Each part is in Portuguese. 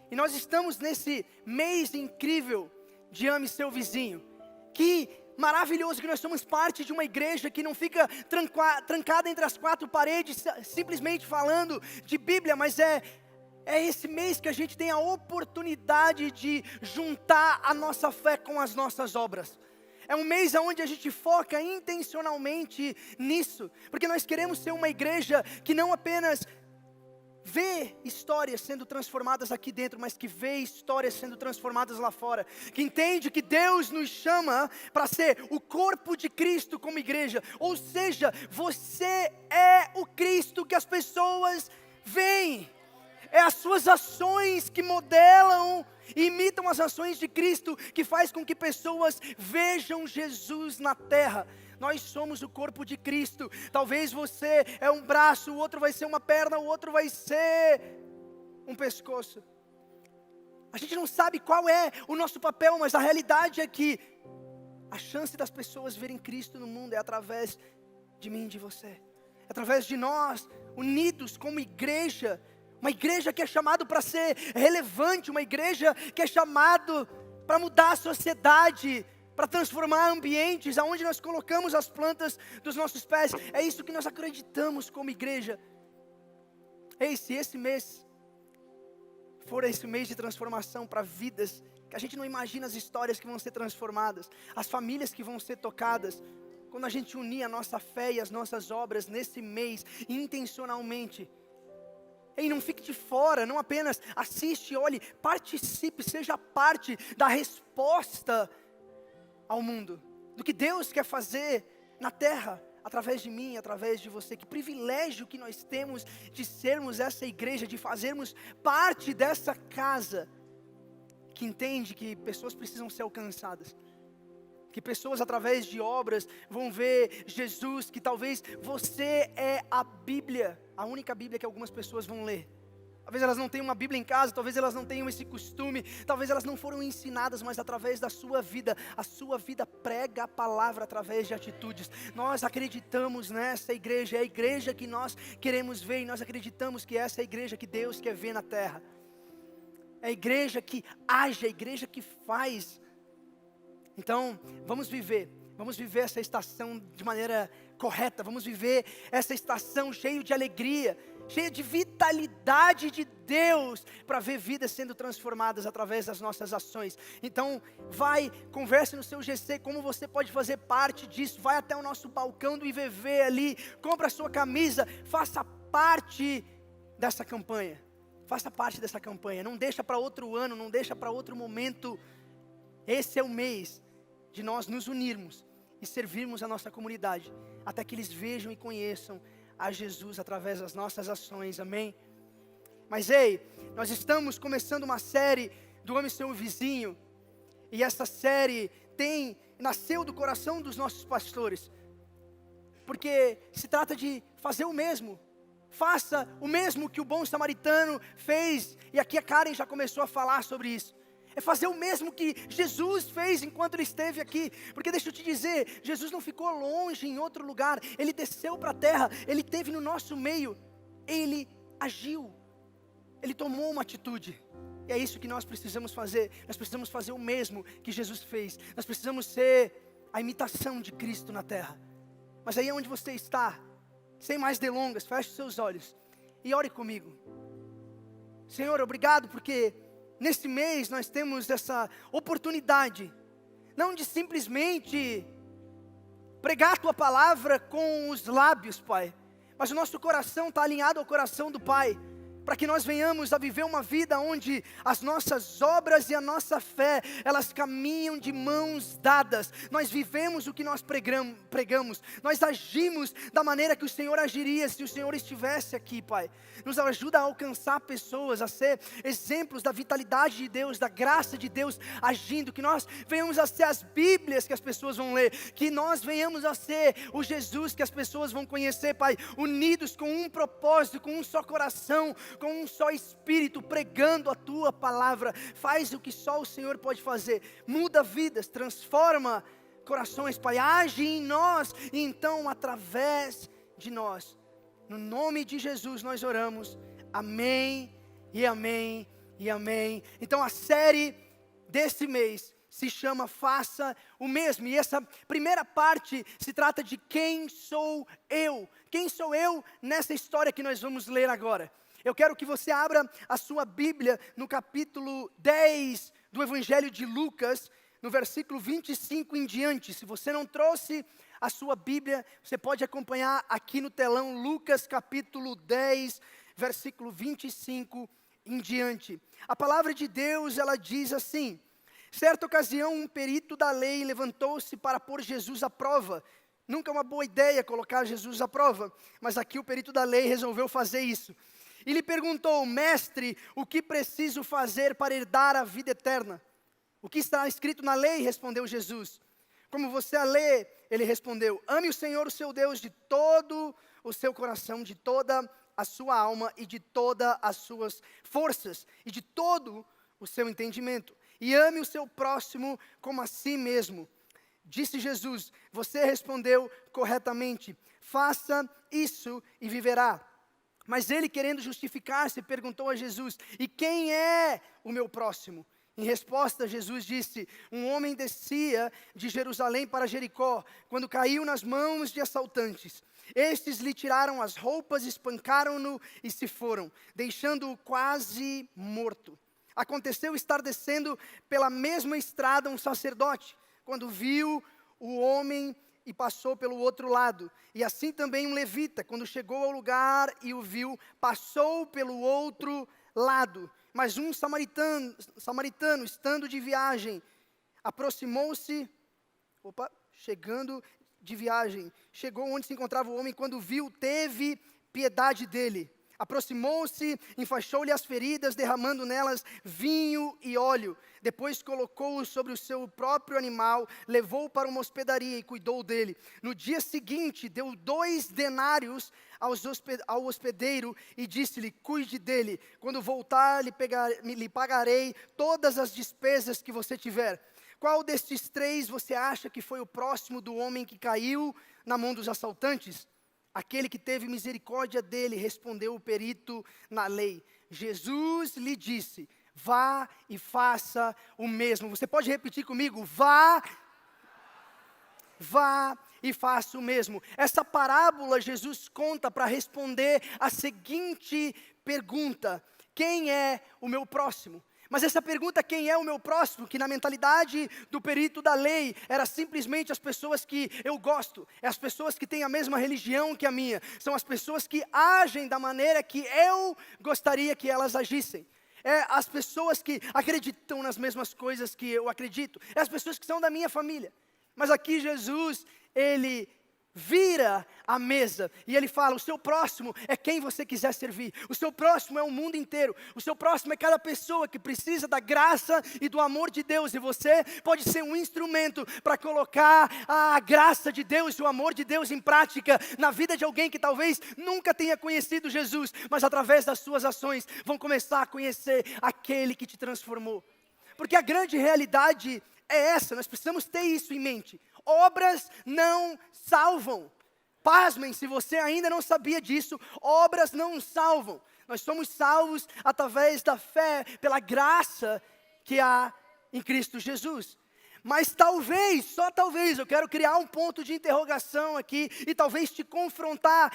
E nós estamos nesse mês incrível de Ame Seu Vizinho. Que maravilhoso que nós somos parte de uma igreja que não fica trancada entre as quatro paredes, simplesmente falando de Bíblia, mas é esse mês que a gente tem a oportunidade de juntar a nossa fé com as nossas obras. É um mês onde a gente foca intencionalmente nisso, porque nós queremos ser uma igreja que não apenas vê histórias sendo transformadas aqui dentro, mas que vê histórias sendo transformadas lá fora, que entende que Deus nos chama para ser o corpo de Cristo como igreja, ou seja, você é o Cristo que as pessoas veem, é as suas ações que modelam e imitam as ações de Cristo, que faz com que pessoas vejam Jesus na terra. Nós somos o corpo de Cristo. Talvez você é um braço, o outro vai ser uma perna, o outro vai ser um pescoço. A gente não sabe qual é o nosso papel, mas a realidade é que a chance das pessoas verem Cristo no mundo é através de mim e de você. É através de nós, unidos como igreja. Uma igreja que é chamado para ser relevante, uma igreja que é chamado para mudar a sociedade, para transformar ambientes, aonde nós colocamos as plantas dos nossos pés. É isso que nós acreditamos como igreja. Ei, se esse mês for esse mês de transformação para vidas, que a gente não imagina as histórias que vão ser transformadas, as famílias que vão ser tocadas, quando a gente unir a nossa fé e as nossas obras nesse mês, intencionalmente. Ei, não fique de fora, não apenas assiste, olhe, participe, seja parte da resposta ao mundo, do que Deus quer fazer na terra, através de mim, através de você. Que privilégio que nós temos de sermos essa igreja, de fazermos parte dessa casa, que entende que pessoas precisam ser alcançadas, que pessoas através de obras vão ver Jesus, que talvez você é a Bíblia, a única Bíblia que algumas pessoas vão ler. Talvez elas não tenham uma Bíblia em casa, talvez elas não tenham esse costume, talvez elas não foram ensinadas, mas através da sua vida, a sua vida prega a palavra através de atitudes. Nós acreditamos nessa igreja, é a igreja que nós queremos ver, e nós acreditamos que essa é a igreja que Deus quer ver na terra. É a igreja que age, é a igreja que faz. Então, vamos viver essa estação de maneira correta, vamos viver essa estação cheia de alegria, cheia de vitalidade de Deus, para ver vidas sendo transformadas através das nossas ações. Então, converse no seu GC, como você pode fazer parte disso, vai até o nosso balcão do IVV ali, compra a sua camisa, faça parte dessa campanha, não deixa para outro ano, não deixa para outro momento. Esse é o mês de nós nos unirmos e servirmos a nossa comunidade, até que eles vejam e conheçam a Jesus através das nossas ações, amém? Mas ei, nós estamos começando uma série do Ame Seu Vizinho, e essa série nasceu do coração dos nossos pastores, porque se trata de fazer o mesmo. Faça o mesmo que o bom samaritano fez, e aqui a Karen já começou a falar sobre isso. É fazer o mesmo que Jesus fez enquanto Ele esteve aqui. Porque deixa eu te dizer, Jesus não ficou longe em outro lugar. Ele desceu para a terra, Ele esteve no nosso meio. Ele agiu, Ele tomou uma atitude. E é isso que nós precisamos fazer. Nós precisamos fazer o mesmo que Jesus fez. Nós precisamos ser a imitação de Cristo na terra. Mas aí onde você está, sem mais delongas, feche os seus olhos e ore comigo. Senhor, obrigado porque nesse mês nós temos essa oportunidade, não de simplesmente pregar a Tua palavra com os lábios, Pai, mas o nosso coração está alinhado ao coração do Pai, para que nós venhamos a viver uma vida onde as nossas obras e a nossa fé, elas caminham de mãos dadas. Nós vivemos o que nós pregamos, nós agimos da maneira que o Senhor agiria se o Senhor estivesse aqui, Pai. Nos ajuda a alcançar pessoas, a ser exemplos da vitalidade de Deus, da graça de Deus agindo, que nós venhamos a ser as Bíblias que as pessoas vão ler, que nós venhamos a ser o Jesus que as pessoas vão conhecer, Pai, unidos com um propósito, com um só coração, com um só espírito, pregando a Tua palavra. Faz o que só o Senhor pode fazer, muda vidas, transforma corações, Pai, age em nós, e então através de nós, no nome de Jesus nós oramos, amém, e amém, e amém. Então a série desse mês se chama Faça o Mesmo. E essa primeira parte se trata de quem sou eu. Quem sou eu nessa história que nós vamos ler agora? Eu quero que você abra a sua Bíblia no capítulo 10 do Evangelho de Lucas, no versículo 25 em diante. Se você não trouxe a sua Bíblia, você pode acompanhar aqui no telão, Lucas capítulo 10, versículo 25 em diante. A palavra de Deus, ela diz assim: certa ocasião, um perito da lei levantou-se para pôr Jesus à prova. Nunca é uma boa ideia colocar Jesus à prova, mas aqui o perito da lei resolveu fazer isso. E lhe perguntou: mestre, o que preciso fazer para herdar a vida eterna? O que está escrito na lei? Respondeu Jesus. Como você a lê? Ele respondeu: ame o Senhor, o seu Deus, de todo o seu coração, de toda a sua alma e de todas as suas forças e de todo o seu entendimento. E ame o seu próximo como a si mesmo. Disse Jesus: você respondeu corretamente, faça isso e viverá. Mas ele, querendo justificar-se, perguntou a Jesus: e quem é o meu próximo? Em resposta, Jesus disse: um homem descia de Jerusalém para Jericó, quando caiu nas mãos de assaltantes. Estes lhe tiraram as roupas, espancaram-no e se foram, deixando-o quase morto. Aconteceu estar descendo pela mesma estrada um sacerdote, quando viu o homem e passou pelo outro lado. E assim também um levita, quando chegou ao lugar e o viu, passou pelo outro lado. Mas um samaritano, estando de viagem, aproximou-se, chegou onde se encontrava o homem, quando viu, teve piedade dele. Aproximou-se, enfaixou-lhe as feridas, derramando nelas vinho e óleo. Depois colocou-o sobre o seu próprio animal, levou-o para uma hospedaria e cuidou dele. No dia seguinte, deu 2 denários ao hospedeiro e disse-lhe: cuide dele. Quando voltar, lhe pagarei todas as despesas que você tiver. Qual destes 3 você acha que foi o próximo do homem que caiu na mão dos assaltantes? Aquele que teve misericórdia dele, respondeu o perito na lei. Jesus lhe disse: vá e faça o mesmo. Você pode repetir comigo? Vá e faça o mesmo. Essa parábola Jesus conta para responder a seguinte pergunta: quem é o meu próximo? Mas essa pergunta, quem é o meu próximo, que na mentalidade do perito da lei, era simplesmente as pessoas que eu gosto, é as pessoas que têm a mesma religião que a minha, são as pessoas que agem da maneira que eu gostaria que elas agissem. É as pessoas que acreditam nas mesmas coisas que eu acredito, é as pessoas que são da minha família. Mas aqui Jesus, ele vira a mesa e ele fala: o seu próximo é quem você quiser servir, o seu próximo é o mundo inteiro, o seu próximo é cada pessoa que precisa da graça e do amor de Deus, e você pode ser um instrumento para colocar a graça de Deus e o amor de Deus em prática na vida de alguém que talvez nunca tenha conhecido Jesus, mas através das suas ações vão começar a conhecer aquele que te transformou. Porque a grande realidade é essa, nós precisamos ter isso em mente. Obras não salvam. Pasmem, se você ainda não sabia disso, obras não salvam. Nós somos salvos através da fé, pela graça que há em Cristo Jesus. Mas talvez, só talvez, eu quero criar um ponto de interrogação aqui e talvez te confrontar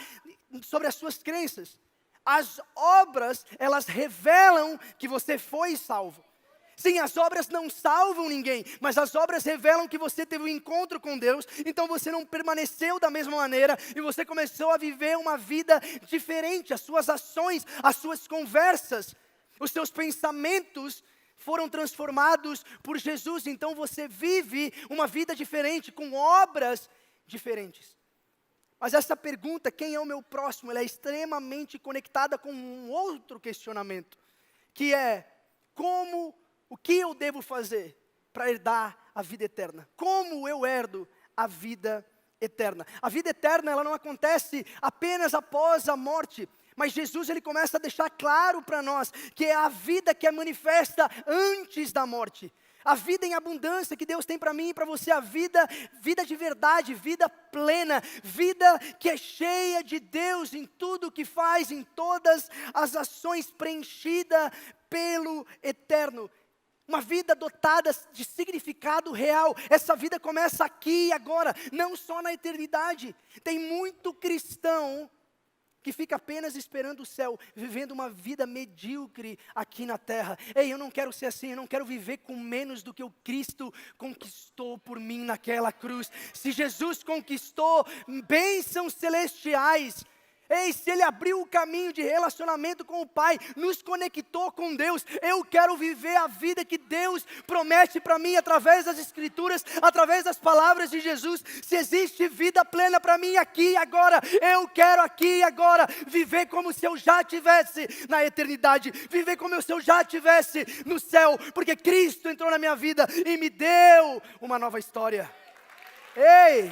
sobre as suas crenças. As obras, elas revelam que você foi salvo. Sim, as obras não salvam ninguém, mas as obras revelam que você teve um encontro com Deus, então você não permaneceu da mesma maneira e você começou a viver uma vida diferente. As suas ações, as suas conversas, os seus pensamentos foram transformados por Jesus, então você vive uma vida diferente, com obras diferentes. Mas essa pergunta, quem é o meu próximo, ela é extremamente conectada com um outro questionamento, que é: o que eu devo fazer para herdar a vida eterna? Como eu herdo a vida eterna? A vida eterna, ela não acontece apenas após a morte, mas Jesus, ele começa a deixar claro para nós que é a vida que é manifesta antes da morte. A vida em abundância que Deus tem para mim e para você, a vida de verdade, vida plena, vida que é cheia de Deus em tudo que faz, em todas as ações, preenchida pelo eterno. Uma vida dotada de significado real. Essa vida começa aqui e agora, não só na eternidade. Tem muito cristão que fica apenas esperando o céu, vivendo uma vida medíocre aqui na terra. Ei, eu não quero ser assim, eu não quero viver com menos do que o Cristo conquistou por mim naquela cruz. Se Jesus conquistou bênçãos celestiais, ei, se Ele abriu o caminho de relacionamento com o Pai, nos conectou com Deus, eu quero viver a vida que Deus promete para mim, através das Escrituras, através das palavras de Jesus. Se existe vida plena para mim aqui e agora, eu quero aqui e agora, viver como se eu já estivesse na eternidade, viver como se eu já estivesse no céu, porque Cristo entrou na minha vida e me deu uma nova história. Ei,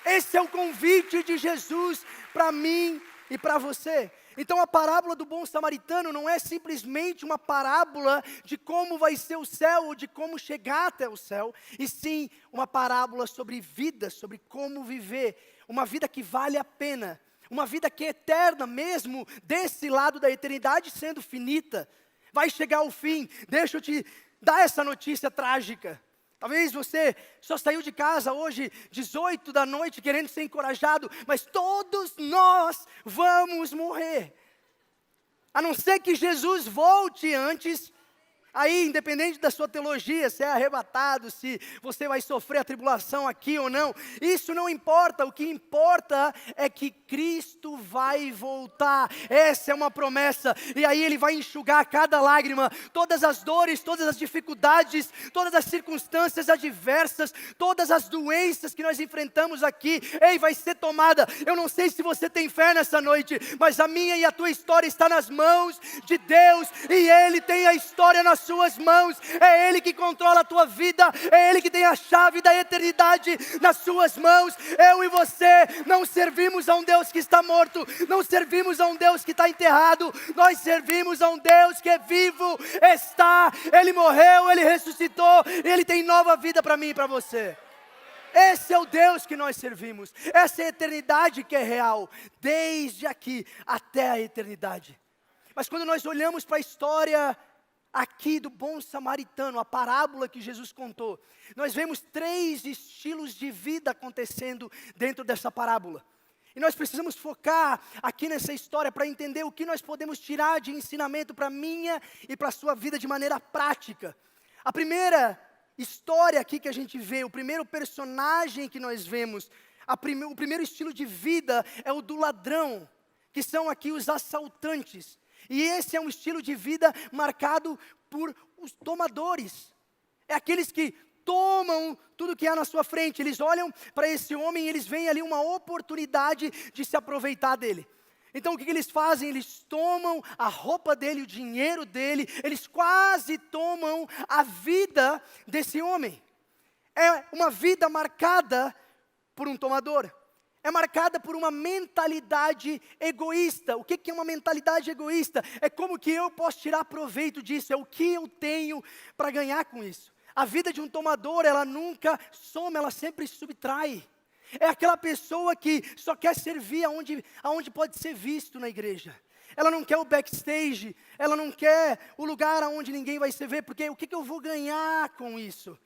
esse é o convite de Jesus para mim e para você. Então a parábola do bom samaritano não é simplesmente uma parábola de como vai ser o céu, ou de como chegar até o céu, e sim uma parábola sobre vida, sobre como viver, uma vida que vale a pena, uma vida que é eterna mesmo, desse lado da eternidade sendo finita, vai chegar ao fim. Deixa eu te dar essa notícia trágica. Talvez você só saiu de casa hoje, 18 da noite, querendo ser encorajado, mas todos nós vamos morrer. A não ser que Jesus volte antes. Aí, independente da sua teologia, se é arrebatado, se você vai sofrer a tribulação aqui ou não, isso não importa. O que importa é que Cristo vai voltar. Essa é uma promessa. E aí Ele vai enxugar cada lágrima, todas as dores, todas as dificuldades, todas as circunstâncias adversas, todas as doenças que nós enfrentamos aqui. Ei, vai ser tomada. Eu não sei se você tem fé nessa noite, mas a minha e a tua história está nas mãos de Deus, e Ele tem a história nas suas mãos. É Ele que controla a tua vida, é Ele que tem a chave da eternidade nas suas mãos. Eu e você não servimos a um Deus que está morto, não servimos a um Deus que está enterrado, nós servimos a um Deus que é vivo, está, Ele morreu, Ele ressuscitou, Ele tem nova vida para mim e para você. Esse é o Deus que nós servimos, essa é a eternidade que é real, desde aqui até a eternidade. Mas quando nós olhamos para a história aqui do bom samaritano, a parábola que Jesus contou, nós vemos 3 estilos de vida acontecendo dentro dessa parábola. E nós precisamos focar aqui nessa história para entender o que nós podemos tirar de ensinamento para a minha e para a sua vida de maneira prática. A primeira história aqui que a gente vê, o primeiro personagem que nós vemos, o primeiro estilo de vida é o do ladrão, que são aqui os assaltantes. E esse é um estilo de vida marcado por os tomadores. É aqueles que tomam tudo que há na sua frente. Eles olham para esse homem e eles veem ali uma oportunidade de se aproveitar dele. Então o que eles fazem? Eles tomam a roupa dele, o dinheiro dele, eles quase tomam a vida desse homem. É uma vida marcada por um tomador. É marcada por uma mentalidade egoísta. O que é uma mentalidade egoísta? É como que eu posso tirar proveito disso, é o que eu tenho para ganhar com isso. A vida de um tomador, ela nunca soma, ela sempre subtrai. É aquela pessoa que só quer servir aonde pode ser visto na igreja. Ela não quer o backstage, ela não quer o lugar aonde ninguém vai se ver, porque o que eu vou ganhar com isso?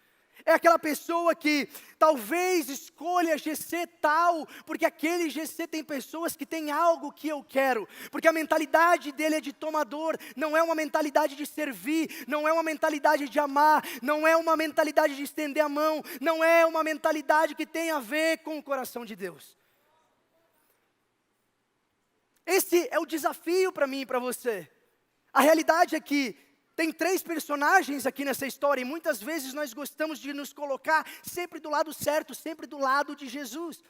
É aquela pessoa que talvez escolha GC tal, porque aquele GC tem pessoas que têm algo que eu quero, porque a mentalidade dele é de tomador, não é uma mentalidade de servir, não é uma mentalidade de amar, não é uma mentalidade de estender a mão, não é uma mentalidade que tem a ver com o coração de Deus. Esse é o desafio para mim e para você. A realidade é que tem 3 personagens aqui nessa história, e muitas vezes nós gostamos de nos colocar sempre do lado certo, sempre do lado de Jesus.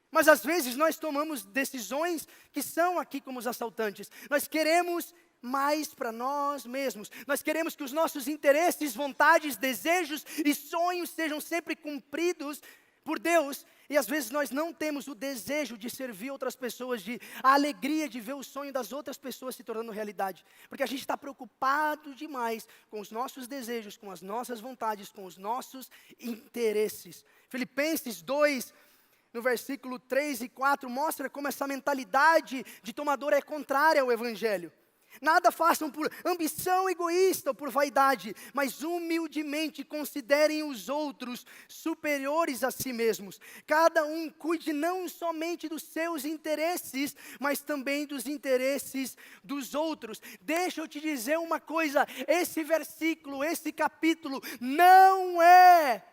Mas às vezes nós tomamos decisões que são aqui como os assaltantes. Nós queremos mais para nós mesmos. Nós queremos que os nossos interesses, vontades, desejos e sonhos sejam sempre cumpridos por Deus. E às vezes nós não temos o desejo de servir outras pessoas, a alegria de ver o sonho das outras pessoas se tornando realidade. Porque a gente está preocupado demais com os nossos desejos, com as nossas vontades, com os nossos interesses. Filipenses 2, no versículo 3 e 4, mostra como essa mentalidade de tomador é contrária ao Evangelho. Nada façam por ambição egoísta ou por vaidade, mas humildemente considerem os outros superiores a si mesmos. Cada um cuide não somente dos seus interesses, mas também dos interesses dos outros. Deixa eu te dizer uma coisa, esse versículo, esse capítulo, não é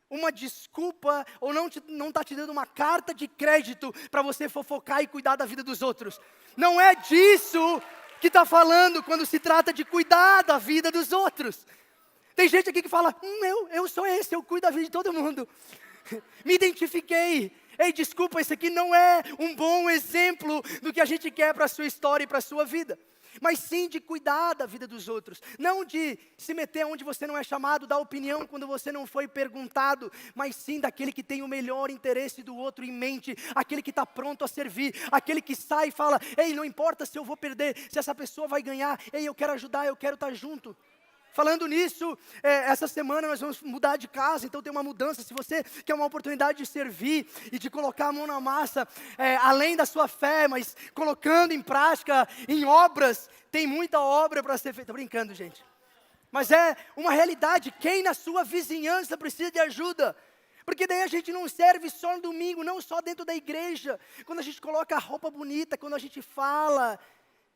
uma desculpa, ou não está te dando uma carta de crédito para você fofocar e cuidar da vida dos outros. Não é disso que está falando quando se trata de cuidar da vida dos outros. Tem gente aqui que fala, eu sou esse, eu cuido da vida de todo mundo. Me identifiquei. Ei, desculpa, esse aqui não é um bom exemplo do que a gente quer para a sua história e para a sua vida. Mas sim de cuidar da vida dos outros. Não de se meter onde você não é chamado, dar opinião quando você não foi perguntado. Mas sim daquele que tem o melhor interesse do outro em mente. Aquele que está pronto a servir. Aquele que sai e fala, ei, não importa se eu vou perder, se essa pessoa vai ganhar. Ei, eu quero ajudar, eu quero estar junto. Falando nisso, essa semana nós vamos mudar de casa, então tem uma mudança. Se você quer uma oportunidade de servir e de colocar a mão na massa, além da sua fé, mas colocando em prática, em obras, tem muita obra para ser feita. Estou brincando, gente. Mas é uma realidade, quem na sua vizinhança precisa de ajuda? Porque daí a gente não serve só no domingo, não só dentro da igreja. Quando a gente coloca a roupa bonita, quando a gente fala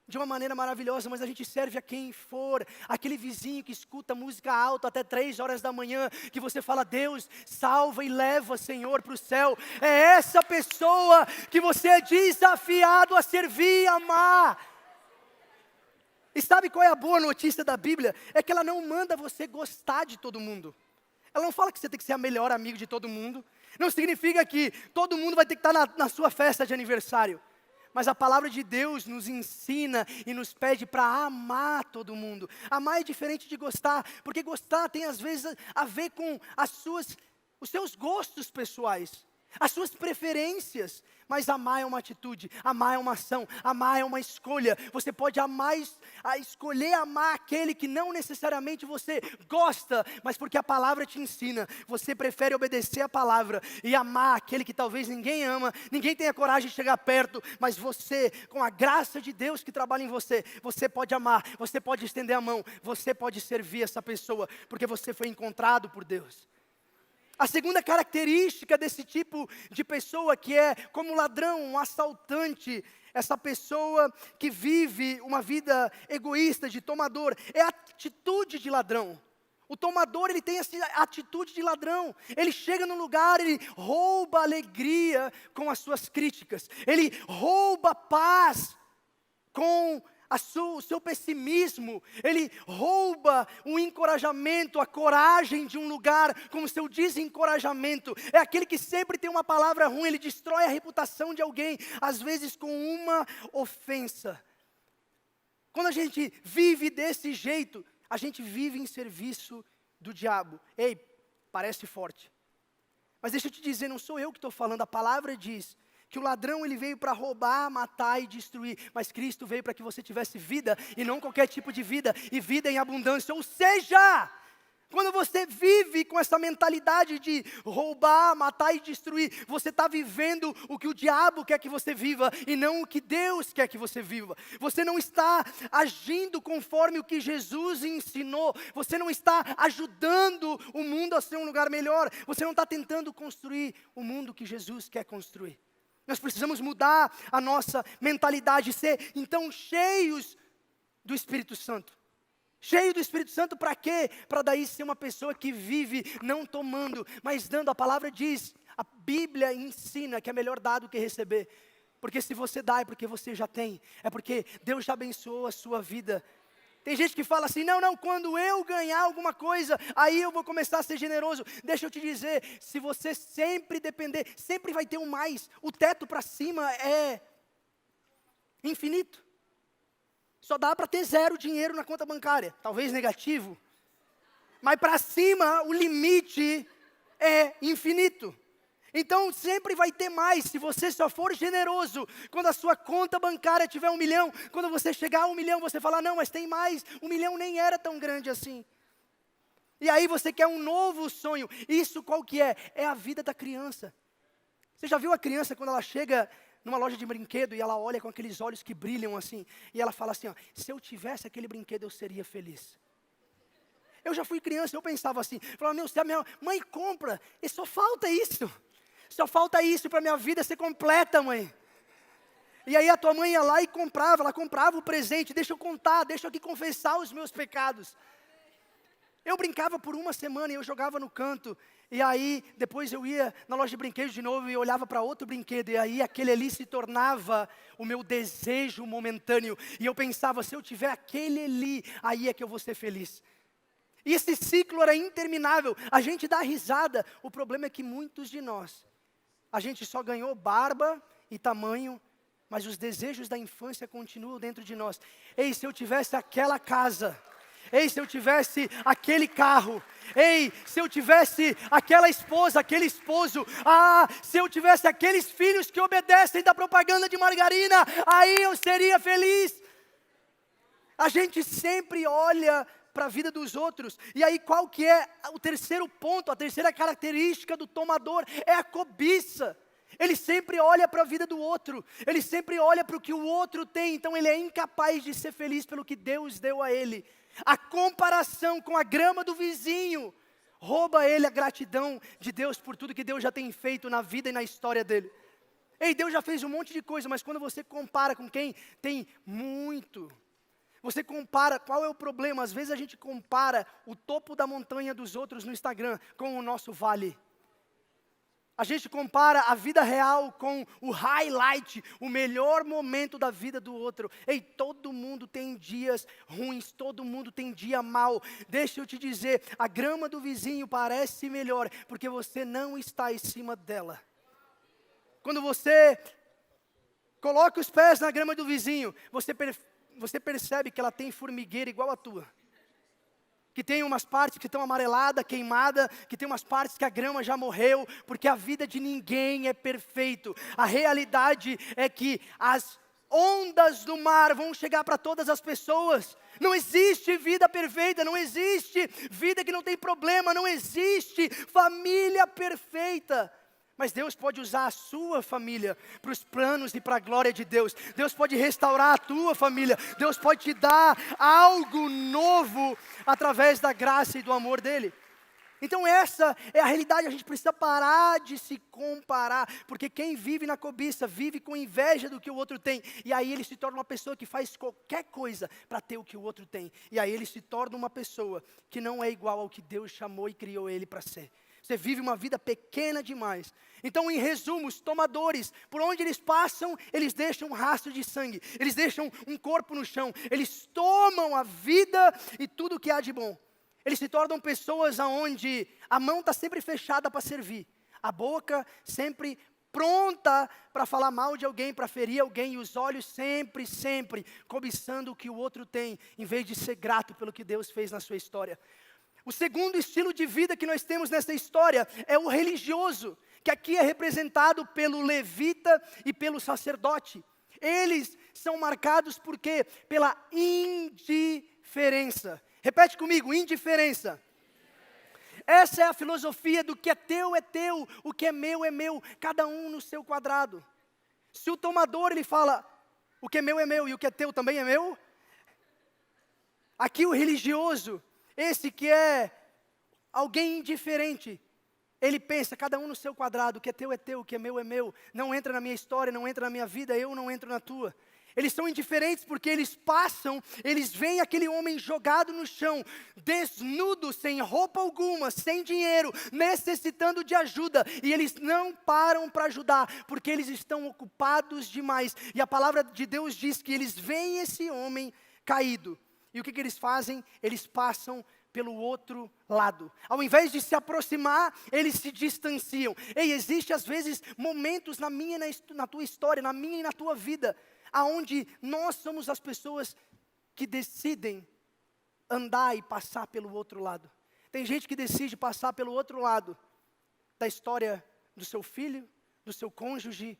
de uma maneira maravilhosa, mas a gente serve a quem for, aquele vizinho que escuta música alta até 3 horas da manhã, que você fala, Deus, salva e leva, Senhor, para o céu. É essa pessoa que você é desafiado a servir e amar. E sabe qual é a boa notícia da Bíblia? É que ela não manda você gostar de todo mundo. Ela não fala que você tem que ser a melhor amigo de todo mundo. Não significa que todo mundo vai ter que estar na sua festa de aniversário. Mas a palavra de Deus nos ensina e nos pede para amar todo mundo. Amar é diferente de gostar, porque gostar tem às vezes a ver com os seus gostos pessoais, as suas preferências. Mas amar é uma atitude, amar é uma ação, amar é uma escolha. Você pode escolher amar aquele que não necessariamente você gosta, mas porque a palavra te ensina. Você prefere obedecer a palavra e amar aquele que talvez ninguém ama, ninguém tenha coragem de chegar perto, mas você, com a graça de Deus que trabalha em você, você pode amar, você pode estender a mão, você pode servir essa pessoa, porque você foi encontrado por Deus. A segunda característica desse tipo de pessoa, que é como ladrão, um assaltante, essa pessoa que vive uma vida egoísta, de tomador, é a atitude de ladrão. O tomador, ele tem essa atitude de ladrão. Ele chega num lugar, ele rouba alegria com as suas críticas. Ele rouba paz com o seu pessimismo. Ele rouba o encorajamento, a coragem de um lugar com o seu desencorajamento. É aquele que sempre tem uma palavra ruim, ele destrói a reputação de alguém, às vezes com uma ofensa. Quando a gente vive desse jeito, a gente vive em serviço do diabo. Ei, parece forte. Mas deixa eu te dizer, não sou eu que estou falando, a palavra diz que o ladrão ele veio para roubar, matar e destruir, mas Cristo veio para que você tivesse vida, e não qualquer tipo de vida, e vida em abundância. Ou seja, quando você vive com essa mentalidade de roubar, matar e destruir, você está vivendo o que o diabo quer que você viva, e não o que Deus quer que você viva. Você não está agindo conforme o que Jesus ensinou, você não está ajudando o mundo a ser um lugar melhor, você não está tentando construir o mundo que Jesus quer construir. Nós precisamos mudar a nossa mentalidade, ser então cheios do Espírito Santo. Cheio do Espírito Santo para quê? Para daí ser uma pessoa que vive não tomando, mas dando. A palavra diz, a Bíblia ensina que é melhor dar do que receber. Porque se você dá é porque você já tem, é porque Deus já abençoou a sua vida. Tem gente que fala assim, não, quando eu ganhar alguma coisa, aí eu vou começar a ser generoso. Deixa eu te dizer, se você sempre depender, sempre vai ter um mais. O teto para cima é infinito. Só dá para ter 0 dinheiro na conta bancária, talvez negativo. Mas para cima, o limite é infinito. Então sempre vai ter mais, se você só for generoso. Quando a sua conta bancária tiver 1 milhão, quando você chegar a 1 milhão, você fala, não, mas tem mais, 1 milhão nem era tão grande assim. E aí você quer um novo sonho. Isso qual que é? É a vida da criança. Você já viu a criança quando ela chega numa loja de brinquedo e ela olha com aqueles olhos que brilham assim, e ela fala assim, ó, se eu tivesse aquele brinquedo eu seria feliz. Eu já fui criança, eu pensava assim, falava, meu, se a minha mãe compra, e só falta isso para minha vida ser completa, mãe. E aí a tua mãe ia lá e ela comprava o presente, deixa eu contar, deixa eu aqui confessar os meus pecados. Eu brincava por uma semana e eu jogava no canto, e aí depois eu ia na loja de brinquedos de novo e olhava para outro brinquedo, e aí aquele ali se tornava o meu desejo momentâneo, e eu pensava, se eu tiver aquele ali, aí é que eu vou ser feliz. E esse ciclo era interminável, a gente dá risada, o problema é que muitos de nós, a gente só ganhou barba e tamanho, mas os desejos da infância continuam dentro de nós. Ei, se eu tivesse aquela casa, ei, se eu tivesse aquele carro, ei, se eu tivesse aquela esposa, aquele esposo, se eu tivesse aqueles filhos que obedecem da propaganda de margarina, aí eu seria feliz. A gente sempre olha para a vida dos outros, e aí qual que é o terceiro ponto, a terceira característica do tomador, é a cobiça. Ele sempre olha para a vida do outro, ele sempre olha para o que o outro tem, então ele é incapaz de ser feliz pelo que Deus deu a ele. A comparação com a grama do vizinho rouba ele a gratidão de Deus por tudo que Deus já tem feito na vida e na história dele. Ei, Deus já fez um monte de coisa, mas quando você compara com quem tem muito, você compara, qual é o problema? Às vezes a gente compara o topo da montanha dos outros no Instagram com o nosso vale. A gente compara a vida real com o highlight, o melhor momento da vida do outro. Ei, todo mundo tem dias ruins, todo mundo tem dia mau. Deixa eu te dizer, a grama do vizinho parece melhor, porque você não está em cima dela. Quando você coloca os pés na grama do vizinho, você percebe que ela tem formigueira igual a tua. Que tem umas partes que estão amareladas, queimadas, que tem umas partes que a grama já morreu, porque a vida de ninguém é perfeito. A realidade é que as ondas do mar vão chegar para todas as pessoas. Não existe vida perfeita, não existe vida que não tem problema, não existe família perfeita. Mas Deus pode usar a sua família para os planos e para a glória de Deus. Deus pode restaurar a tua família. Deus pode te dar algo novo através da graça e do amor dEle. Então essa é a realidade, a gente precisa parar de se comparar. Porque quem vive na cobiça, vive com inveja do que o outro tem. E aí ele se torna uma pessoa que faz qualquer coisa para ter o que o outro tem. E aí ele se torna uma pessoa que não é igual ao que Deus chamou e criou ele para ser. Você vive uma vida pequena demais. Então, em resumo, os tomadores, por onde eles passam, eles deixam um rastro de sangue. Eles deixam um corpo no chão. Eles tomam a vida e tudo que há de bom. Eles se tornam pessoas onde a mão está sempre fechada para servir. A boca sempre pronta para falar mal de alguém, para ferir alguém. E os olhos sempre cobiçando o que o outro tem, em vez de ser grato pelo que Deus fez na sua história. O segundo estilo de vida que nós temos nessa história é o religioso, que aqui é representado pelo levita e pelo sacerdote. Eles são marcados por quê? Pela indiferença. Repete comigo, indiferença. Essa é a filosofia do que é teu, o que é meu, cada um no seu quadrado. Se o tomador ele fala, o que é meu e o que é teu também é meu. Aqui o religioso, esse que é alguém indiferente, ele pensa, cada um no seu quadrado, o que é teu, o que é meu, não entra na minha história, não entra na minha vida, eu não entro na tua. Eles são indiferentes porque eles veem aquele homem jogado no chão, desnudo, sem roupa alguma, sem dinheiro, necessitando de ajuda, e eles não param para ajudar, porque eles estão ocupados demais, e a palavra de Deus diz que eles veem esse homem caído, e o que eles fazem? Eles passam pelo outro lado. Ao invés de se aproximar, eles se distanciam. Ei, existe às vezes momentos na minha e na tua história, na minha e na tua vida, aonde nós somos as pessoas que decidem andar e passar pelo outro lado. Tem gente que decide passar pelo outro lado da história do seu filho, do seu cônjuge,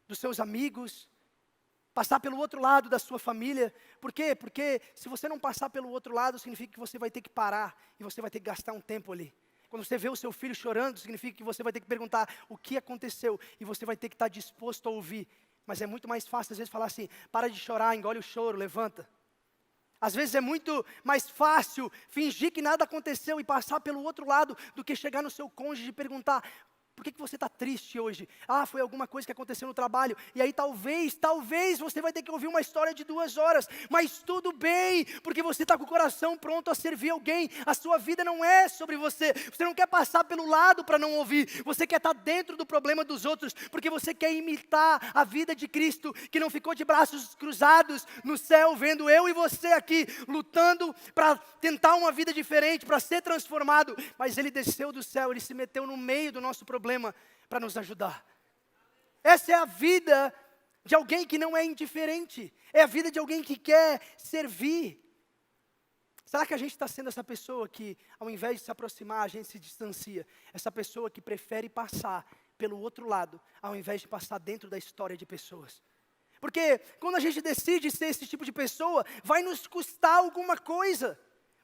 dos seus amigos, passar pelo outro lado da sua família. Por quê? Porque se você não passar pelo outro lado, significa que você vai ter que parar e você vai ter que gastar um tempo ali. Quando você vê o seu filho chorando, significa que você vai ter que perguntar o que aconteceu e você vai ter que estar disposto a ouvir. Mas é muito mais fácil às vezes falar assim, para de chorar, engole o choro, levanta. Às vezes é muito mais fácil fingir que nada aconteceu e passar pelo outro lado do que chegar no seu cônjuge e perguntar, por que você está triste hoje? Ah, foi alguma coisa que aconteceu no trabalho. E aí talvez você vai ter que ouvir uma história de 2 horas. Mas tudo bem, porque você está com o coração pronto a servir alguém. A sua vida não é sobre você. Você não quer passar pelo lado para não ouvir. Você quer estar dentro do problema dos outros. Porque você quer imitar a vida de Cristo, que não ficou de braços cruzados no céu, vendo eu e você aqui, lutando para tentar uma vida diferente, para ser transformado. Mas Ele desceu do céu, Ele se meteu no meio do nosso problema para nos ajudar. Essa é a vida de alguém que não é indiferente. É a vida de alguém que quer servir. Será que a gente está sendo essa pessoa que, ao invés de se aproximar, a gente se distancia? Essa pessoa que prefere passar pelo outro lado, ao invés de passar dentro da história de pessoas. Porque quando a gente decide ser esse tipo de pessoa, vai nos custar alguma coisa.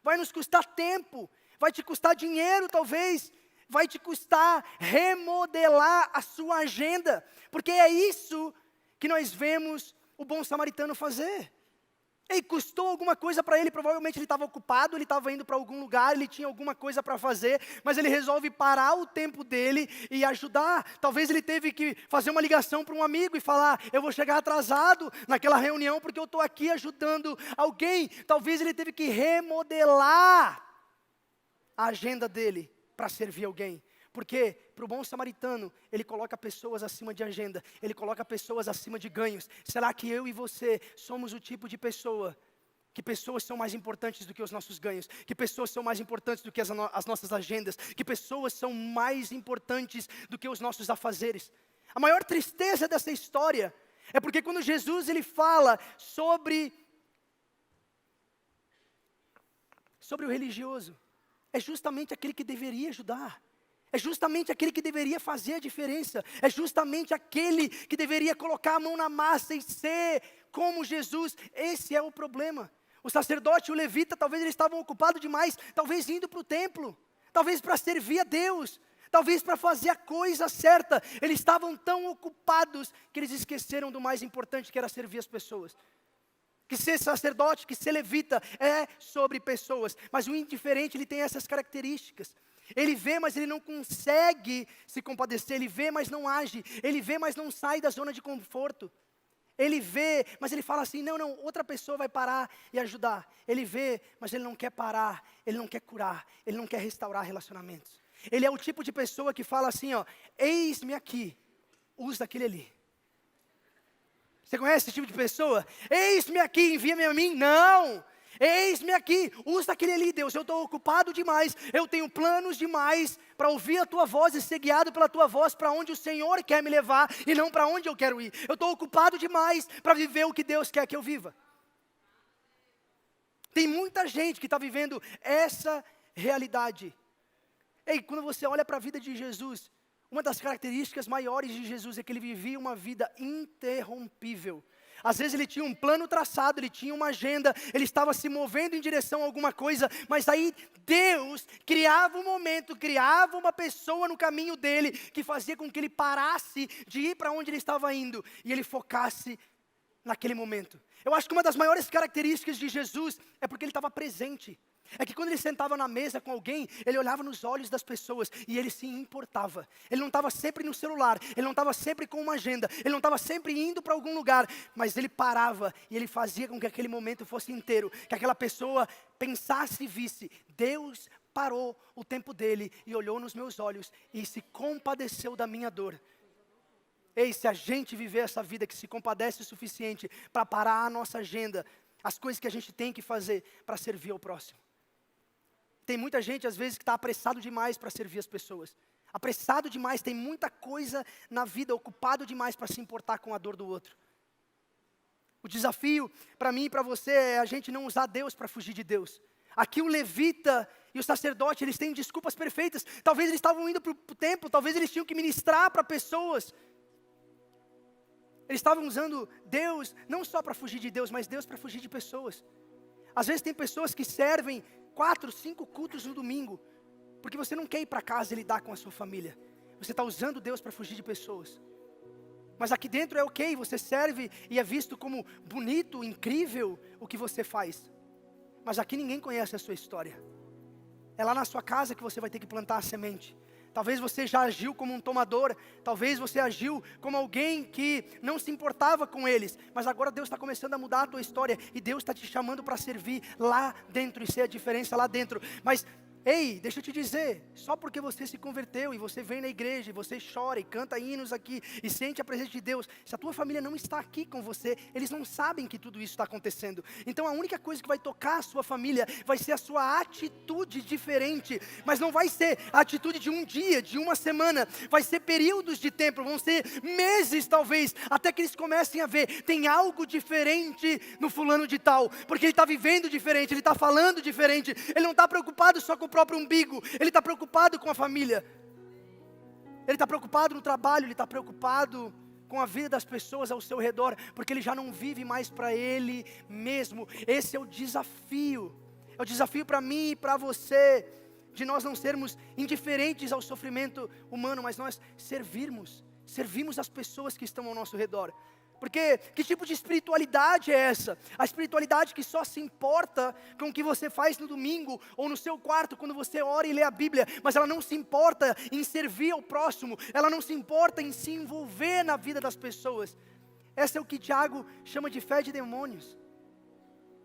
Vai nos custar tempo. Vai te custar dinheiro, talvez. Vai te custar remodelar a sua agenda. Porque é isso que nós vemos o bom samaritano fazer. E custou alguma coisa para ele, provavelmente ele estava ocupado, ele estava indo para algum lugar, ele tinha alguma coisa para fazer, mas ele resolve parar o tempo dele e ajudar. Talvez ele teve que fazer uma ligação para um amigo e falar, eu vou chegar atrasado naquela reunião porque eu estou aqui ajudando alguém. Talvez ele teve que remodelar a agenda dele para servir alguém. Porque para o bom samaritano, ele coloca pessoas acima de agenda, ele coloca pessoas acima de ganhos. Será que eu e você somos o tipo de pessoa que pessoas são mais importantes do que os nossos ganhos, que pessoas são mais importantes do que as nossas agendas, que pessoas são mais importantes do que os nossos afazeres? A maior tristeza dessa história é porque quando Jesus ele fala sobre o religioso, é justamente aquele que deveria ajudar. É justamente aquele que deveria fazer a diferença. É justamente aquele que deveria colocar a mão na massa e ser como Jesus. Esse é o problema. O sacerdote e o levita, talvez eles estavam ocupados demais. Talvez indo para o templo. Talvez para servir a Deus. Talvez para fazer a coisa certa. Eles estavam tão ocupados que eles esqueceram do mais importante, que era servir as pessoas. Que ser sacerdote, que ser levita é sobre pessoas. Mas o indiferente, ele tem essas características. Ele vê, mas ele não consegue se compadecer. Ele vê, mas não age. Ele vê, mas não sai da zona de conforto. Ele vê, mas ele fala assim, não, outra pessoa vai parar e ajudar. Ele vê, mas ele não quer parar. Ele não quer curar. Ele não quer restaurar relacionamentos. Ele é o tipo de pessoa que fala assim, ó, eis-me aqui, usa aquele ali. Você conhece esse tipo de pessoa? Eis-me aqui, envia-me a mim. Não! Eis-me aqui, usa aquele ali, Deus, eu estou ocupado demais, eu tenho planos demais para ouvir a tua voz e ser guiado pela tua voz para onde o Senhor quer me levar e não para onde eu quero ir. Eu estou ocupado demais para viver o que Deus quer que eu viva. Tem muita gente que está vivendo essa realidade. Ei, quando você olha para a vida de Jesus, uma das características maiores de Jesus é que ele vivia uma vida interrompível. Às vezes ele tinha um plano traçado, ele tinha uma agenda, ele estava se movendo em direção a alguma coisa, mas aí Deus criava um momento, criava uma pessoa no caminho dele, que fazia com que ele parasse de ir para onde ele estava indo, e ele focasse naquele momento. Eu acho que uma das maiores características de Jesus é porque ele estava presente. É que quando ele sentava na mesa com alguém, ele olhava nos olhos das pessoas e ele se importava. Ele não estava sempre no celular, ele não estava sempre com uma agenda, ele não estava sempre indo para algum lugar, mas ele parava e ele fazia com que aquele momento fosse inteiro, que aquela pessoa pensasse e visse, Deus parou o tempo dele e olhou nos meus olhos e se compadeceu da minha dor. Ei, se a gente viver essa vida que se compadece o suficiente para parar a nossa agenda, as coisas que a gente tem que fazer para servir ao próximo. Tem muita gente, às vezes, que está apressado demais para servir as pessoas. Apressado demais, tem muita coisa na vida, ocupado demais para se importar com a dor do outro. O desafio para mim e para você é a gente não usar Deus para fugir de Deus. Aqui o levita e o sacerdote, eles têm desculpas perfeitas. Talvez eles estavam indo para o templo, talvez eles tinham que ministrar para pessoas. Eles estavam usando Deus, não só para fugir de Deus, mas Deus para fugir de pessoas. Às vezes tem pessoas que servem 4, 5 cultos no domingo, porque você não quer ir para casa e lidar com a sua família. Você está usando Deus para fugir de pessoas. Mas aqui dentro é ok, você serve e é visto como bonito, incrível o que você faz. Mas aqui ninguém conhece a sua história. É lá na sua casa que você vai ter que plantar a semente. Talvez você já agiu como um tomador, talvez você agiu como alguém que não se importava com eles, mas agora Deus está começando a mudar a tua história, e Deus está te chamando para servir lá dentro, e ser a diferença lá dentro. Mas ei, deixa eu te dizer, só porque você se converteu e você vem na igreja, e você chora e canta hinos aqui, e sente a presença de Deus, se a tua família não está aqui com você, eles não sabem que tudo isso está acontecendo. Então a única coisa que vai tocar a sua família, vai ser a sua atitude diferente, mas não vai ser a atitude de um dia, de uma semana, vai ser períodos de tempo, vão ser meses talvez, até que eles comecem a ver, tem algo diferente no fulano de tal, porque ele está vivendo diferente, ele está falando diferente, ele não está preocupado só com o próprio umbigo, ele está preocupado com a família, ele está preocupado no trabalho, ele está preocupado com a vida das pessoas ao seu redor, porque ele já não vive mais para ele mesmo. Esse é o desafio para mim e para você, de nós não sermos indiferentes ao sofrimento humano, mas nós servimos as pessoas que estão ao nosso redor. Porque que tipo de espiritualidade é essa? A espiritualidade que só se importa com o que você faz no domingo ou no seu quarto quando você ora e lê a Bíblia, mas ela não se importa em servir ao próximo, ela não se importa em se envolver na vida das pessoas. Essa é o que Tiago chama de fé de demônios.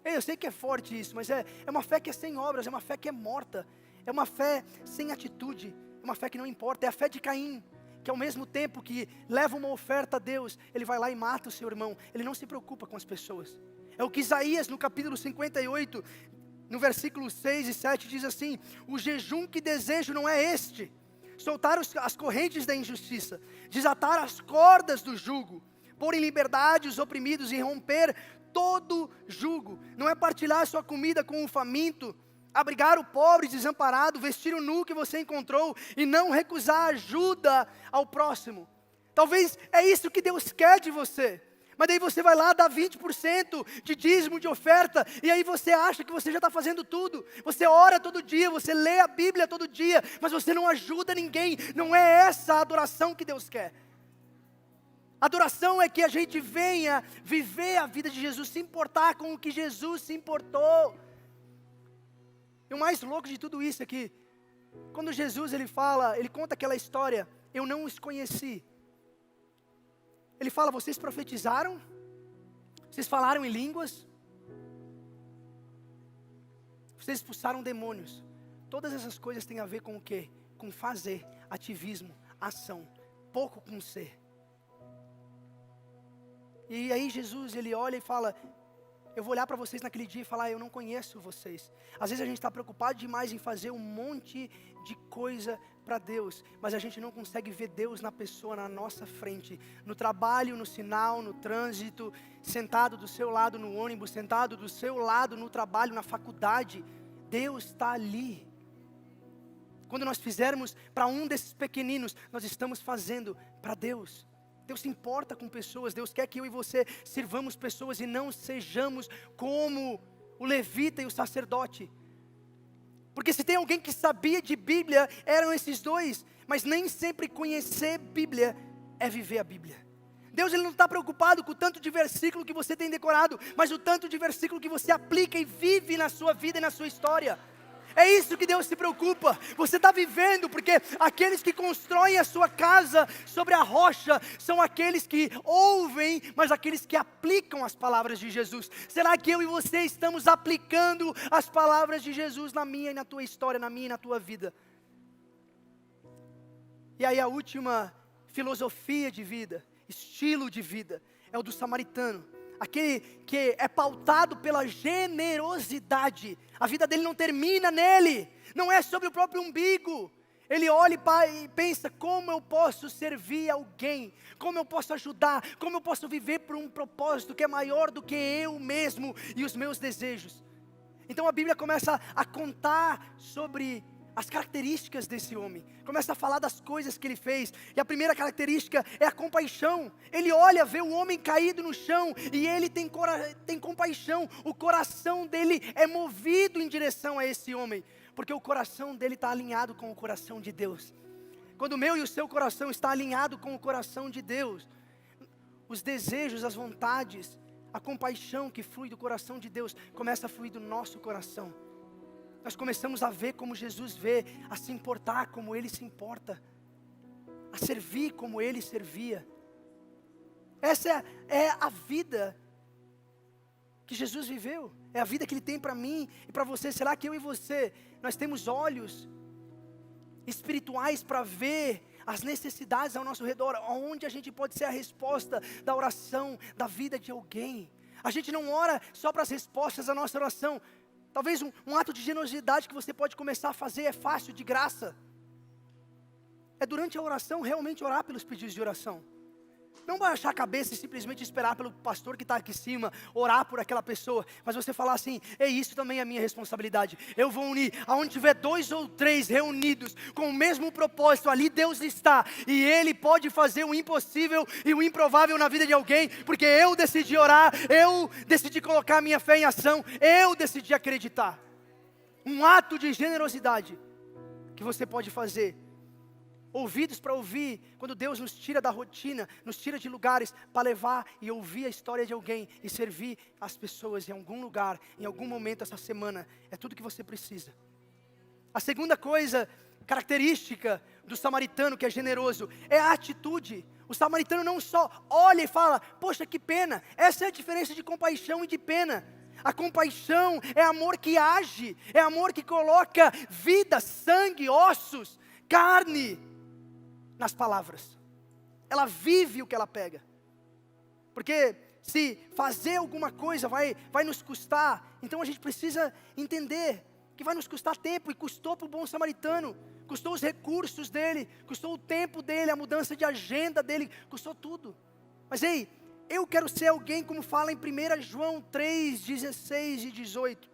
Eu sei que é forte isso, mas é uma fé que é sem obras, é uma fé que é morta, é uma fé sem atitude, é uma fé que não importa, é a fé de Caim, que ao mesmo tempo que leva uma oferta a Deus, ele vai lá e mata o seu irmão, ele não se preocupa com as pessoas. É o que Isaías no capítulo 58, no versículo 6 e 7 diz assim: o jejum que desejo não é este, soltar as correntes da injustiça, desatar as cordas do jugo, pôr em liberdade os oprimidos e romper todo jugo, não é partilhar sua comida com o faminto, abrigar o pobre desamparado, vestir o nu que você encontrou e não recusar ajuda ao próximo. Talvez é isso que Deus quer de você, mas daí você vai lá dar 20% de dízimo, de oferta, e aí você acha que você já está fazendo tudo. Você ora todo dia, você lê a Bíblia todo dia, mas você não ajuda ninguém. Não é essa a adoração que Deus quer. Adoração é que a gente venha viver a vida de Jesus, se importar com o que Jesus se importou. E o mais louco de tudo isso é que, quando Jesus ele conta aquela história, eu não os conheci. Ele fala, vocês profetizaram? Vocês falaram em línguas? Vocês expulsaram demônios? Todas essas coisas têm a ver com o quê? Com fazer, ativismo, ação, pouco com ser. E aí Jesus ele olha e fala, eu vou olhar para vocês naquele dia e falar, eu não conheço vocês. Às vezes a gente está preocupado demais em fazer um monte de coisa para Deus, mas a gente não consegue ver Deus na pessoa, na nossa frente, no trabalho, no sinal, no trânsito, sentado do seu lado no ônibus, sentado do seu lado no trabalho, na faculdade. Deus está ali. Quando nós fizermos para um desses pequeninos, nós estamos fazendo para Deus. Deus se importa com pessoas, Deus quer que eu e você sirvamos pessoas e não sejamos como o levita e o sacerdote. Porque se tem alguém que sabia de Bíblia, eram esses dois, mas nem sempre conhecer Bíblia é viver a Bíblia. Deus ele não está preocupado com o tanto de versículo que você tem decorado, mas o tanto de versículo que você aplica e vive na sua vida e na sua história. É isso que Deus se preocupa. Você está vivendo, porque aqueles que constroem a sua casa sobre a rocha são aqueles que ouvem, mas aqueles que aplicam as palavras de Jesus. Será que eu e você estamos aplicando as palavras de Jesus na minha e na tua história, na minha e na tua vida? E aí a última filosofia de vida, estilo de vida, é o do samaritano. Aquele que é pautado pela generosidade. A vida dele não termina nele, não é sobre o próprio umbigo. Ele olha e pensa, como eu posso servir alguém? Como eu posso ajudar? Como eu posso viver por um propósito que é maior do que eu mesmo e os meus desejos? Então a Bíblia começa a contar sobre as características desse homem, começa a falar das coisas que ele fez, e a primeira característica é a compaixão. Ele olha, vê o homem caído no chão, e ele tem compaixão, o coração dele é movido em direção a esse homem, porque o coração dele está alinhado com o coração de Deus. Quando o meu e o seu coração está alinhado com o coração de Deus, os desejos, as vontades, a compaixão que flui do coração de Deus, começa a fluir do nosso coração. Nós começamos a ver como Jesus vê, a se importar como Ele se importa, a servir como Ele servia. Essa é a vida que Jesus viveu, é a vida que Ele tem para mim e para você. Será que eu e você, nós temos olhos espirituais para ver as necessidades ao nosso redor, onde a gente pode ser a resposta da oração, da vida de alguém? A gente não ora só para as respostas da nossa oração. Talvez um ato de generosidade que você pode começar a fazer, é fácil, de graça. É durante a oração realmente orar pelos pedidos de oração. Não baixar a cabeça e simplesmente esperar pelo pastor que está aqui em cima, orar por aquela pessoa, mas você falar assim: isso também é minha responsabilidade. Eu vou unir, aonde tiver 2 ou 3 reunidos, com o mesmo propósito, ali Deus está, e Ele pode fazer o impossível e o improvável na vida de alguém, porque eu decidi orar, eu decidi colocar a minha fé em ação, eu decidi acreditar. Um ato de generosidade, que você pode fazer. Ouvidos para ouvir, quando Deus nos tira da rotina, nos tira de lugares para levar e ouvir a história de alguém e servir as pessoas em algum lugar, em algum momento essa semana, é tudo que você precisa. A segunda coisa, característica do samaritano que é generoso, é a atitude. O samaritano não só olha e fala: poxa, que pena. Essa é a diferença de compaixão e de pena. A compaixão é amor que age, é amor que coloca vida, sangue, ossos, carne nas palavras. Ela vive o que ela pega. Porque se fazer alguma coisa vai nos custar, então a gente precisa entender que vai nos custar tempo, e custou para o bom samaritano, custou os recursos dele, custou o tempo dele, a mudança de agenda dele, custou tudo. Mas ei, eu quero ser alguém como fala em 1 João 3, 16 e 18.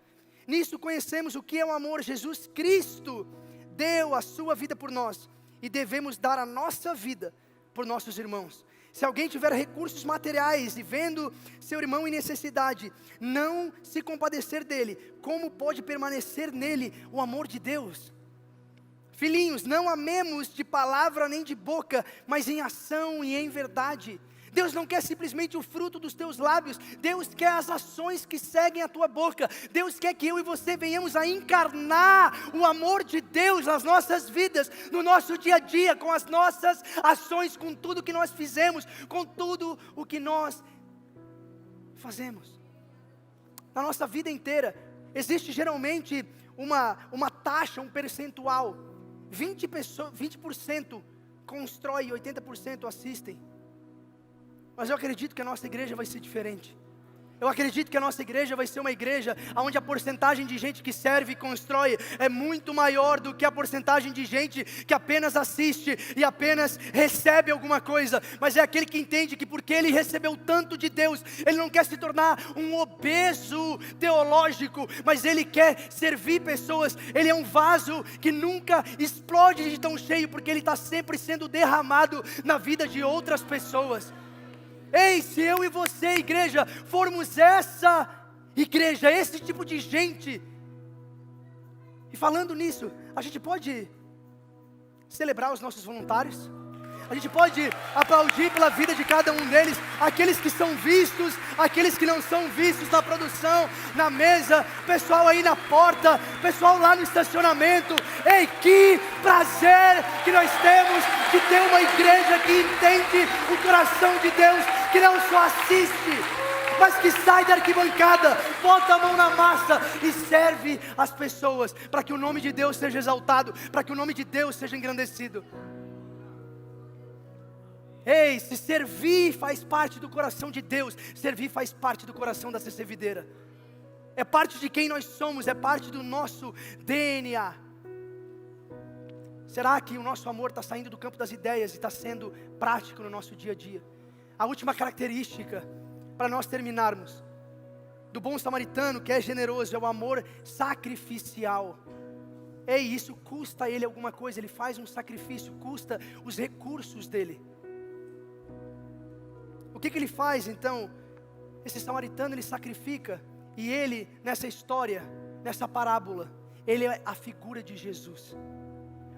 Nisso conhecemos o que é o amor. Jesus Cristo deu a sua vida por nós, e devemos dar a nossa vida por nossos irmãos. Se alguém tiver recursos materiais e vendo seu irmão em necessidade, não se compadecer dele, como pode permanecer nele o amor de Deus? Filhinhos, não amemos de palavra nem de boca, mas em ação e em verdade. Deus não quer simplesmente o fruto dos teus lábios, Deus quer as ações que seguem a tua boca. Deus quer que eu e você venhamos a encarnar o amor de Deus nas nossas vidas, no nosso dia a dia, com as nossas ações, com tudo que nós fizemos, com tudo o que nós fazemos. Na nossa vida inteira, existe geralmente uma taxa, um percentual. 20% constrói e 80% assistem. Mas eu acredito que a nossa igreja vai ser diferente. Eu acredito que a nossa igreja vai ser uma igreja onde a porcentagem de gente que serve e constrói é muito maior do que a porcentagem de gente que apenas assiste e apenas recebe alguma coisa. Mas é aquele que entende que porque ele recebeu tanto de Deus, ele não quer se tornar um obeso teológico, mas ele quer servir pessoas. Ele é um vaso que nunca explode de tão cheio, porque ele está sempre sendo derramado na vida de outras pessoas. Ei, se eu e você, igreja, formos essa igreja, esse tipo de gente, e falando nisso, a gente pode celebrar os nossos voluntários, a gente pode aplaudir pela vida de cada um deles, aqueles que são vistos, aqueles que não são vistos na produção, na mesa, pessoal aí na porta, pessoal lá no estacionamento. Ei, que prazer que nós temos de ter uma igreja que entende o coração de Deus, que não só assiste, mas que sai da arquibancada, bota a mão na massa e serve as pessoas, para que o nome de Deus seja exaltado, para que o nome de Deus seja engrandecido. Ei, se servir faz parte do coração de Deus, servir faz parte do coração da CC Videira. É parte de quem nós somos, é parte do nosso DNA. Será que o nosso amor está saindo do campo das ideias e está sendo prático no nosso dia a dia? A última característica, para nós terminarmos, do bom samaritano que é generoso, é o amor sacrificial. Ei, isso custa a ele alguma coisa, ele faz um sacrifício, custa os recursos dele. O que ele faz então? Esse samaritano, ele sacrifica, e ele, nessa história, nessa parábola, ele é a figura de Jesus.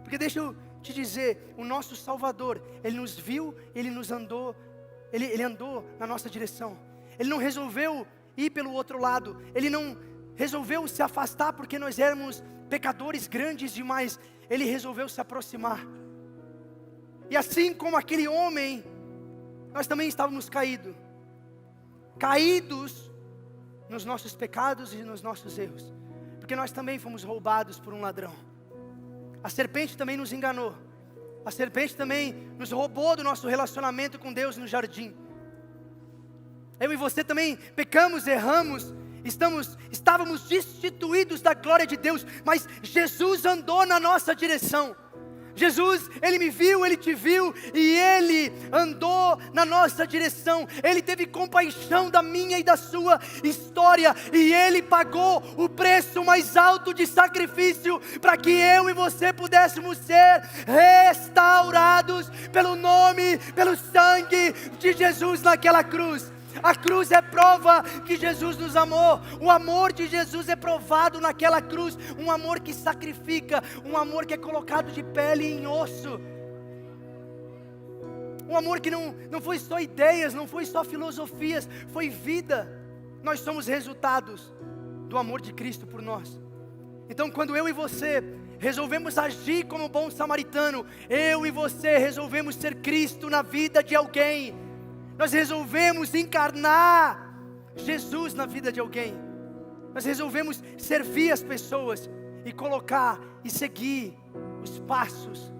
Porque deixa eu te dizer, o nosso Salvador, ele nos viu, ele nos andou Ele andou na nossa direção. Ele não resolveu ir pelo outro lado. Ele não resolveu se afastar porque nós éramos pecadores grandes demais. Ele resolveu se aproximar. E assim como aquele homem, nós também estávamos caídos nos nossos pecados e nos nossos erros, porque nós também fomos roubados por um ladrão. A serpente também nos enganou. A serpente também nos roubou do nosso relacionamento com Deus no jardim. Eu e você também pecamos, erramos, estávamos destituídos da glória de Deus, mas Jesus andou na nossa direção. Jesus, Ele me viu, Ele te viu, e Ele andou na nossa direção. Ele teve compaixão da minha e da sua história, e Ele pagou o preço mais alto de sacrifício, para que eu e você pudéssemos ser restaurados pelo nome, pelo sangue de Jesus naquela cruz. A cruz é prova que Jesus nos amou. O amor de Jesus é provado naquela cruz. Um amor que sacrifica, um amor que é colocado de pele em osso. Um amor que não foi só ideias, não foi só filosofias, foi vida. Nós somos resultados do amor de Cristo por nós. Então, quando eu e você resolvemos agir como bom samaritano, eu e você resolvemos ser Cristo na vida de alguém. Nós resolvemos encarnar Jesus na vida de alguém. Nós resolvemos servir as pessoas e colocar e seguir os passos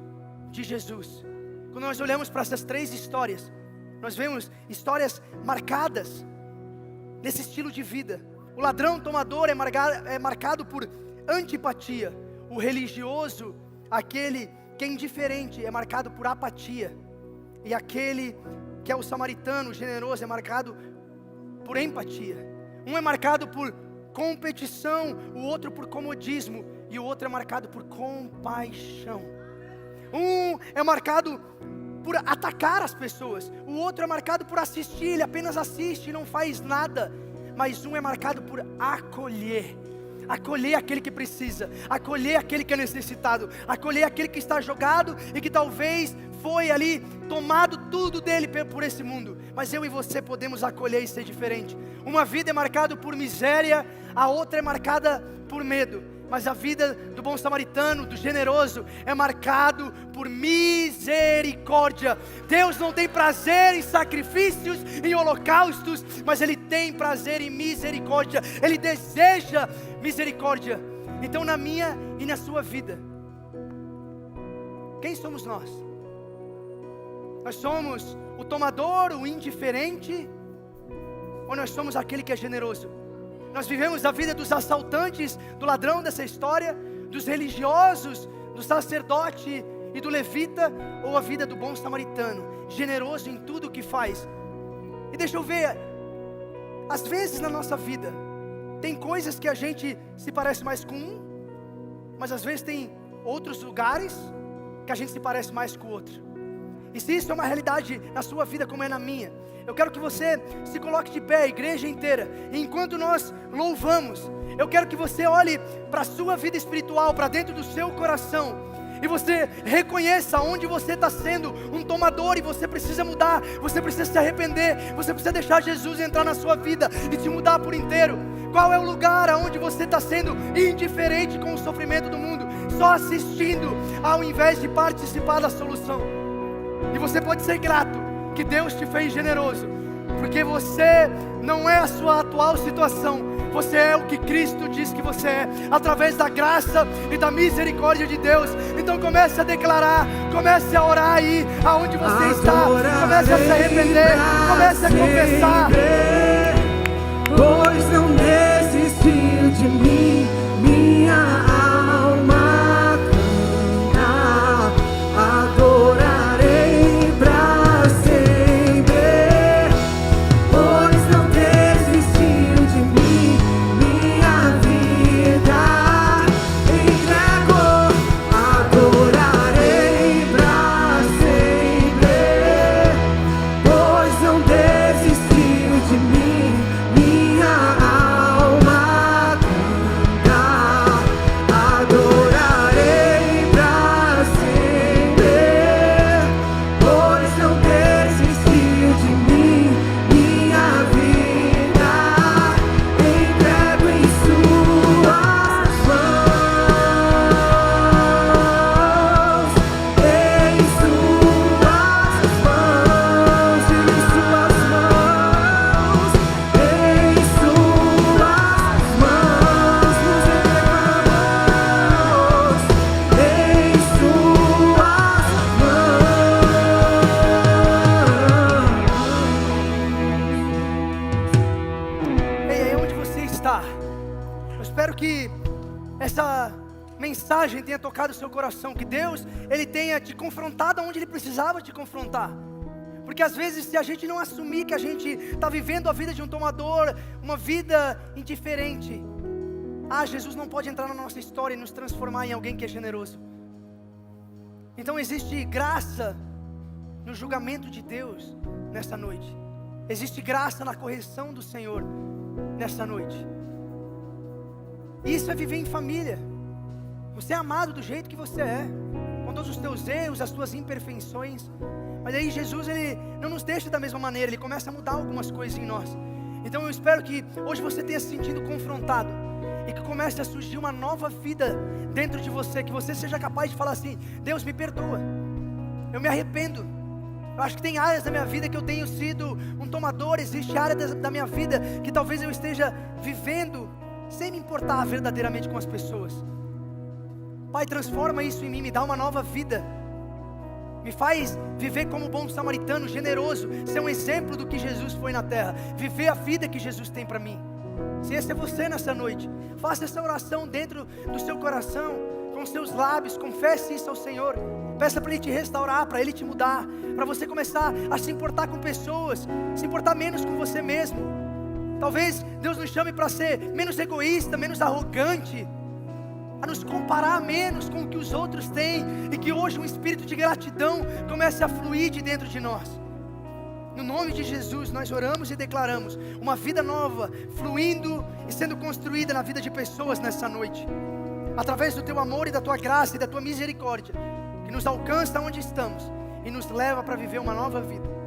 de Jesus. Quando nós olhamos para essas 3 histórias, nós vemos histórias marcadas nesse estilo de vida. O ladrão tomador é marcado por antipatia. O religioso, aquele que é indiferente, é marcado por apatia. E aquele que é o samaritano generoso é marcado por empatia. Um é marcado por competição, o outro por comodismo, e o outro é marcado por compaixão. Um é marcado por atacar as pessoas, o outro é marcado por assistir, ele apenas assiste e não faz nada. Mas um é marcado por acolher aquele que precisa, acolher aquele que é necessitado, acolher aquele que está jogado e que talvez foi ali tomado tudo dele por esse mundo. Mas eu e você podemos acolher e ser diferente. Uma vida é marcada por miséria, a outra é marcada por medo. Mas a vida do bom samaritano, do generoso, é marcado por misericórdia. Deus não tem prazer em sacrifícios, em holocaustos, mas Ele tem prazer em misericórdia. Ele deseja misericórdia. Então, na minha e na sua vida, quem somos nós? Nós somos o tomador, o indiferente, ou nós somos aquele que é generoso? Nós vivemos a vida dos assaltantes, do ladrão dessa história, dos religiosos, do sacerdote e do levita, ou a vida do bom samaritano, generoso em tudo o que faz? E deixa eu ver, às vezes na nossa vida, tem coisas que a gente se parece mais com um, mas às vezes tem outros lugares que a gente se parece mais com o outro. E se isso é uma realidade na sua vida como é na minha, eu quero que você se coloque de pé, a igreja inteira, e enquanto nós louvamos, eu quero que você olhe para a sua vida espiritual, para dentro do seu coração, e você reconheça onde você está sendo um tomador e você precisa mudar, você precisa se arrepender, você precisa deixar Jesus entrar na sua vida e te mudar por inteiro. Qual é o lugar onde você está sendo indiferente com o sofrimento do mundo, só assistindo ao invés de participar da solução? E você pode ser grato que Deus te fez generoso, porque você não é a sua atual situação, você é o que Cristo diz que você é, através da graça e da misericórdia de Deus. Então comece a declarar, comece a orar aí, aonde você está, comece a se arrepender, comece a confessar. Pois não desistiu de mim, minha alma canta, adorarei pra sempre. Pois não desistiu de mim, minha vida entregou, adorarei pra sempre. Pois não desistiu de mim, minha alma canta. tocado o seu coração, que Deus, Ele tenha te confrontado onde Ele precisava te confrontar. Porque às vezes, se a gente não assumir que a gente está vivendo a vida de um tomador, uma vida indiferente, Jesus não pode entrar na nossa história e nos transformar em alguém que é generoso. Então existe graça no julgamento de Deus nessa noite. Existe graça na correção do Senhor nessa noite. Isso é viver em família. Você é amado do jeito que você é, com todos os teus erros, as tuas imperfeições. Mas aí Jesus, Ele não nos deixa da mesma maneira, Ele começa a mudar algumas coisas em nós. Então eu espero que hoje você tenha se sentido confrontado e que comece a surgir uma nova vida dentro de você, que você seja capaz de falar assim: Deus, me perdoa, eu me arrependo. Eu acho que tem áreas da minha vida que eu tenho sido um tomador, existe áreas da minha vida que talvez eu esteja vivendo sem me importar verdadeiramente com as pessoas. Pai, transforma isso em mim, me dá uma nova vida. Me faz viver como bom samaritano, generoso, ser um exemplo do que Jesus foi na terra, viver a vida que Jesus tem para mim. Se esse é você nessa noite, faça essa oração dentro do seu coração, com seus lábios, confesse isso ao Senhor. Peça para Ele te restaurar, para Ele te mudar, para você começar a se importar com pessoas, se importar menos com você mesmo. Talvez Deus nos chame para ser menos egoísta, menos arrogante, a nos comparar menos com o que os outros têm, e que hoje um espírito de gratidão comece a fluir de dentro de nós. No nome de Jesus nós oramos e declaramos uma vida nova, fluindo e sendo construída na vida de pessoas nessa noite, através do Teu amor e da Tua graça e da Tua misericórdia, que nos alcança onde estamos e nos leva para viver uma nova vida.